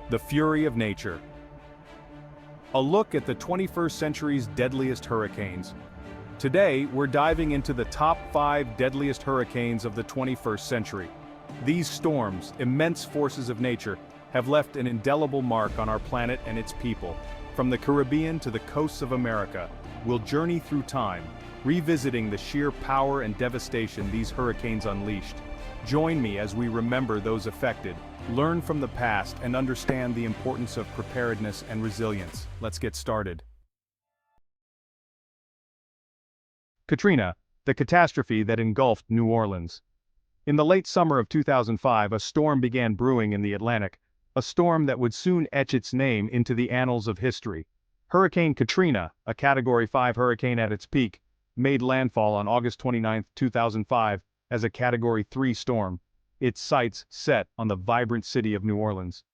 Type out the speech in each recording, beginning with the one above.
The fury of nature. A look at the 21st century's deadliest hurricanes. Today, we're diving into the top 5 deadliest hurricanes of the 21st century. These storms, immense forces of nature, have left an indelible mark on our planet and its people. From the Caribbean to the coasts of America, we'll journey through time, revisiting the sheer power and devastation these hurricanes unleashed. Join me as we remember those affected, learn from the past, and understand the importance of preparedness and resilience. Let's get started. Katrina, the catastrophe that engulfed New Orleans. In the late summer of 2005, a storm began brewing in the Atlantic, a storm that would soon etch its name into the annals of history. Hurricane Katrina, a Category 5 hurricane at its peak, made landfall on August 29, 2005, as a Category 3 storm, its sights set on the vibrant city of New Orleans.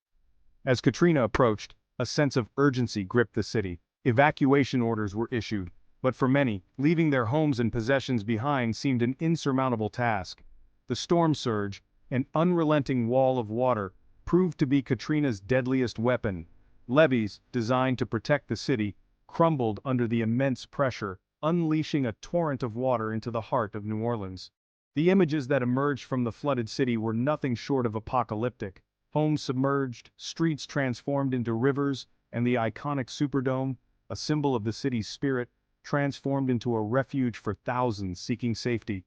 As Katrina approached, a sense of urgency gripped the city. Evacuation orders were issued, but for many, leaving their homes and possessions behind seemed an insurmountable task. The storm surge, an unrelenting wall of water, proved to be Katrina's deadliest weapon. Levees, designed to protect the city, crumbled under the immense pressure, unleashing a torrent of water into the heart of New Orleans. The images that emerged from the flooded city were nothing short of apocalyptic. Homes submerged, streets transformed into rivers, and the iconic Superdome, a symbol of the city's spirit, transformed into a refuge for thousands seeking safety.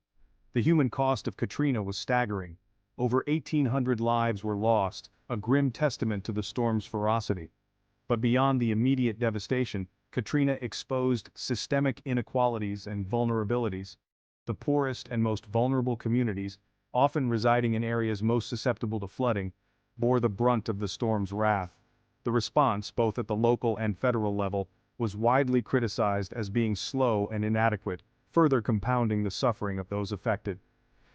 The human cost of Katrina was staggering. Over 1,800 lives were lost, a grim testament to the storm's ferocity. But beyond the immediate devastation, Katrina exposed systemic inequalities and vulnerabilities. The poorest and most vulnerable communities, often residing in areas most susceptible to flooding, bore the brunt of the storm's wrath. The response, both at the local and federal level, was widely criticized as being slow and inadequate, further compounding the suffering of those affected.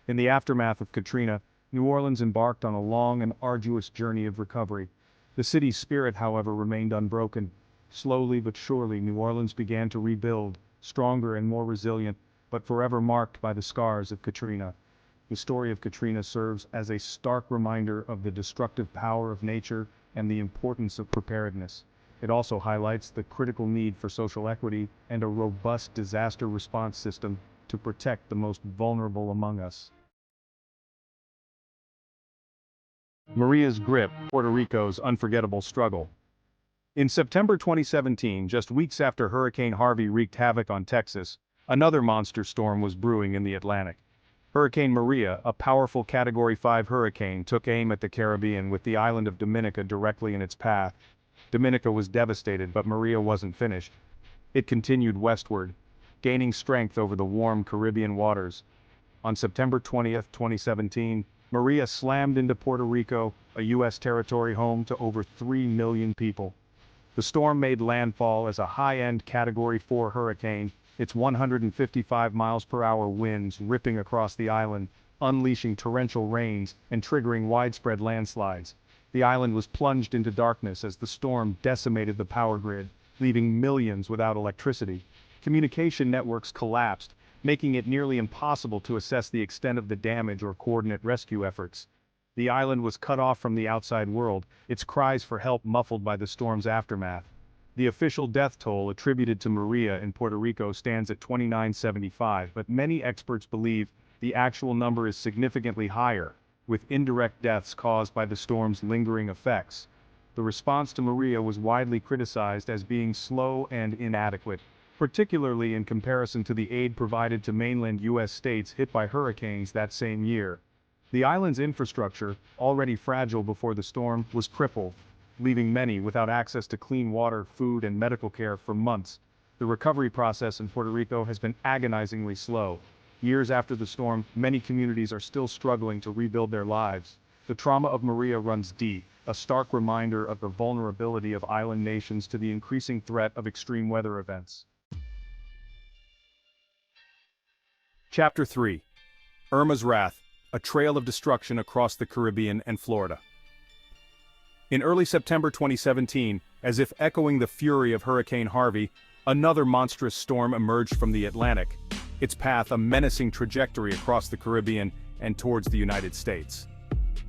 In the aftermath of Katrina, New Orleans embarked on a long and arduous journey of recovery. The city's spirit, however, remained unbroken. Slowly but surely, New Orleans began to rebuild, stronger and more resilient, but forever marked by the scars of Katrina. The story of Katrina serves as a stark reminder of the destructive power of nature and the importance of preparedness. It also highlights the critical need for social equity and a robust disaster response system to protect the most vulnerable among us. Maria's grip, Puerto Rico's unforgettable struggle. In September 2017, just weeks after Hurricane Harvey wreaked havoc on Texas, another monster storm was brewing in the Atlantic. Hurricane Maria, a powerful Category 5 hurricane, took aim at the Caribbean with the island of Dominica directly in its path. Dominica was devastated, but Maria wasn't finished. It continued westward, gaining strength over the warm Caribbean waters. On September 20, 2017, Maria slammed into Puerto Rico, a U.S. territory home to over 3 million people. The storm made landfall as a high-end Category 4 hurricane, its 155 miles per hour winds ripping across the island, unleashing torrential rains and triggering widespread landslides. The island was plunged into darkness as the storm decimated the power grid, leaving millions without electricity. Communication networks collapsed, making it nearly impossible to assess the extent of the damage or coordinate rescue efforts. The island was cut off from the outside world, its cries for help muffled by the storm's aftermath. The official death toll attributed to Maria in Puerto Rico stands at 2,975, but many experts believe the actual number is significantly higher, with indirect deaths caused by the storm's lingering effects. The response to Maria was widely criticized as being slow and inadequate, particularly in comparison to the aid provided to mainland U.S. states hit by hurricanes that same year. The island's infrastructure, already fragile before the storm, was crippled, leaving many without access to clean water, food, and medical care for months. The recovery process in Puerto Rico has been agonizingly slow. Years after the storm, many communities are still struggling to rebuild their lives. The trauma of Maria runs deep, a stark reminder of the vulnerability of island nations to the increasing threat of extreme weather events. Chapter 3. Irma's Wrath, a trail of destruction across the Caribbean and Florida. In early September 2017, as if echoing the fury of Hurricane Harvey, another monstrous storm emerged from the Atlantic, its path a menacing trajectory across the Caribbean and towards the United States.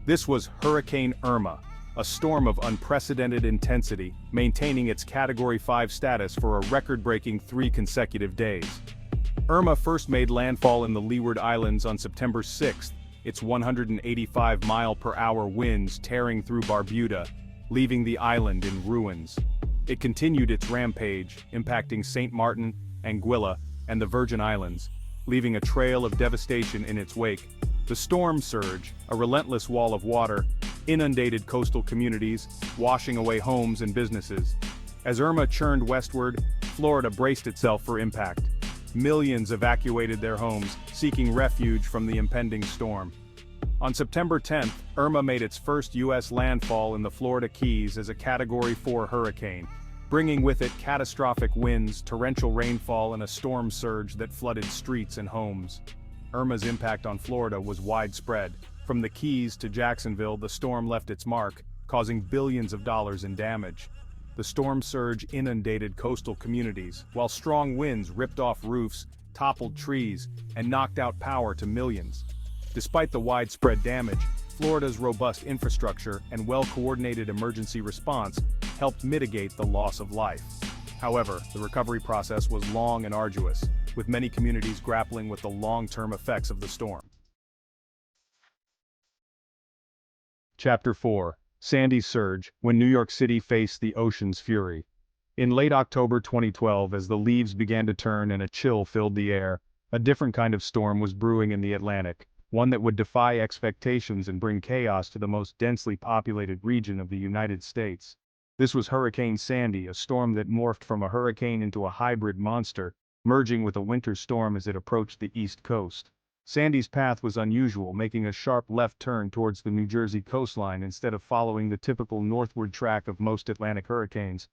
This was Hurricane Irma, a storm of unprecedented intensity, maintaining its Category 5 status for a record-breaking 3 consecutive days. Irma first made landfall in the Leeward Islands on September 6, its 185-mile-per-hour winds tearing through Barbuda, leaving the island in ruins. It continued its rampage, impacting St. Martin, Anguilla, and the Virgin Islands, leaving a trail of devastation in its wake. The storm surge, a relentless wall of water, inundated coastal communities, washing away homes and businesses. As Irma churned westward, Florida braced itself for impact. Millions evacuated their homes, seeking refuge from the impending storm. On September 10, Irma made its first U.S. landfall in the Florida Keys as a Category 4 hurricane, bringing with it catastrophic winds, torrential rainfall, and a storm surge that flooded streets and homes. Irma's impact on Florida was widespread. From the Keys to Jacksonville, the storm left its mark, causing billions of dollars in damage. The storm surge inundated coastal communities, while strong winds ripped off roofs, toppled trees, and knocked out power to millions. Despite the widespread damage, Florida's robust infrastructure and well-coordinated emergency response helped mitigate the loss of life. However, the recovery process was long and arduous, with many communities grappling with the long-term effects of the storm. Chapter 4: Sandy's Surge, when New York City faced the ocean's fury. In late October 2012, as the leaves began to turn and a chill filled the air, a different kind of storm was brewing in the Atlantic, one that would defy expectations and bring chaos to the most densely populated region of the United States. This was Hurricane Sandy, a storm that morphed from a hurricane into a hybrid monster, merging with a winter storm as it approached the East Coast. Sandy's path was unusual, making a sharp left turn towards the New Jersey coastline instead of following the typical northward track of most Atlantic hurricanes.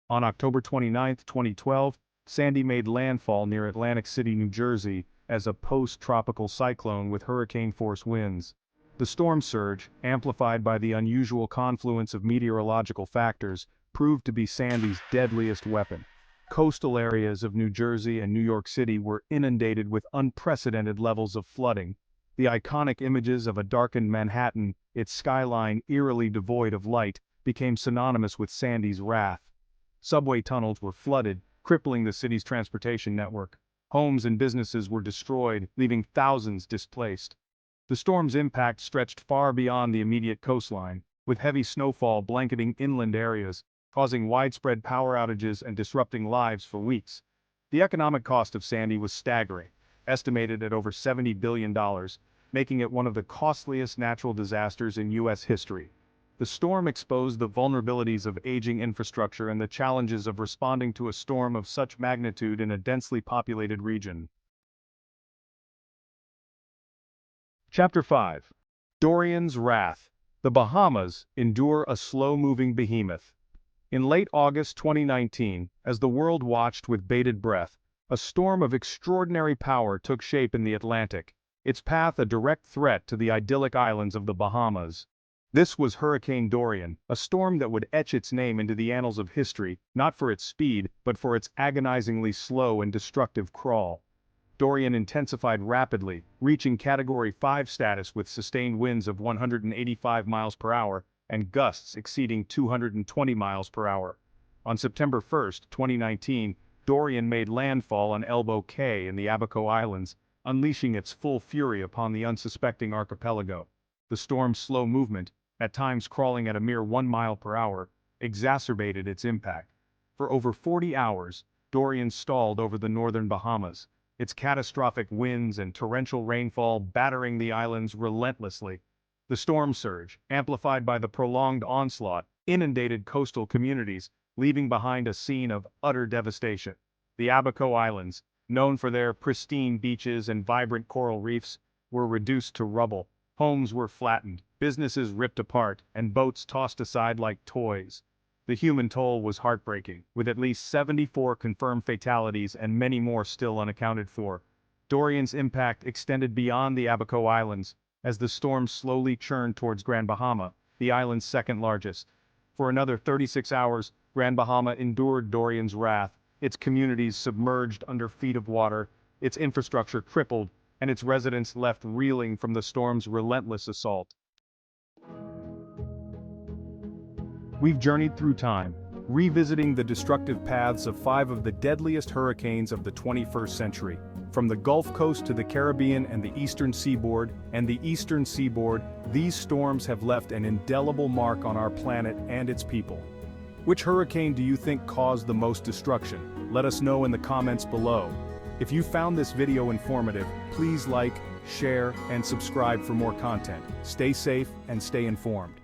On October 29, 2012, Sandy made landfall near Atlantic City, New Jersey, as a post-tropical cyclone with hurricane-force winds. The storm surge, amplified by the unusual confluence of meteorological factors, proved to be Sandy's deadliest weapon. Coastal areas of New Jersey and New York City were inundated with unprecedented levels of flooding. The iconic images of a darkened Manhattan, its skyline eerily devoid of light, became synonymous with Sandy's wrath. Subway tunnels were flooded, crippling the city's transportation network. Homes and businesses were destroyed, leaving thousands displaced. The storm's impact stretched far beyond the immediate coastline, with heavy snowfall blanketing inland areas, causing widespread power outages and disrupting lives for weeks. The economic cost of Sandy was staggering, estimated at over $70 billion, making it one of the costliest natural disasters in U.S. history. The storm exposed the vulnerabilities of aging infrastructure and the challenges of responding to a storm of such magnitude in a densely populated region. Chapter 5: Dorian's Wrath. The Bahamas endure a slow-moving behemoth. In late August 2019, as the world watched with bated breath, a storm of extraordinary power took shape in the Atlantic, its path a direct threat to the idyllic islands of the Bahamas. This was Hurricane Dorian, a storm that would etch its name into the annals of history, not for its speed, but for its agonizingly slow and destructive crawl. Dorian intensified rapidly, reaching Category 5 status with sustained winds of 185 miles per hour and gusts exceeding 220 miles per hour. On September 1, 2019, Dorian made landfall on Elbow Cay in the Abaco Islands, unleashing its full fury upon the unsuspecting archipelago. The storm's slow movement, at times crawling at a mere 1 mile per hour, exacerbated its impact. For over 40 hours, Dorian stalled over the northern Bahamas, its catastrophic winds and torrential rainfall battering the islands relentlessly. The storm surge, amplified by the prolonged onslaught, inundated coastal communities, leaving behind a scene of utter devastation. The Abaco Islands, known for their pristine beaches and vibrant coral reefs, were reduced to rubble. Homes were flattened, businesses ripped apart, and boats tossed aside like toys. The human toll was heartbreaking, with at least 74 confirmed fatalities and many more still unaccounted for. Dorian's impact extended beyond the Abaco Islands, as the storm slowly churned towards Grand Bahama, the island's second largest. For another 36 hours, Grand Bahama endured Dorian's wrath, its communities submerged under feet of water, its infrastructure crippled, and its residents left reeling from the storm's relentless assault. We've journeyed through time, revisiting the destructive paths of 5 of the deadliest hurricanes of the 21st century. From the Gulf Coast to the Caribbean and the Eastern Seaboard, these storms have left an indelible mark on our planet and its people. Which hurricane do you think caused the most destruction? Let us know in the comments below. If you found this video informative, please like, share, and subscribe for more content. Stay safe and stay informed.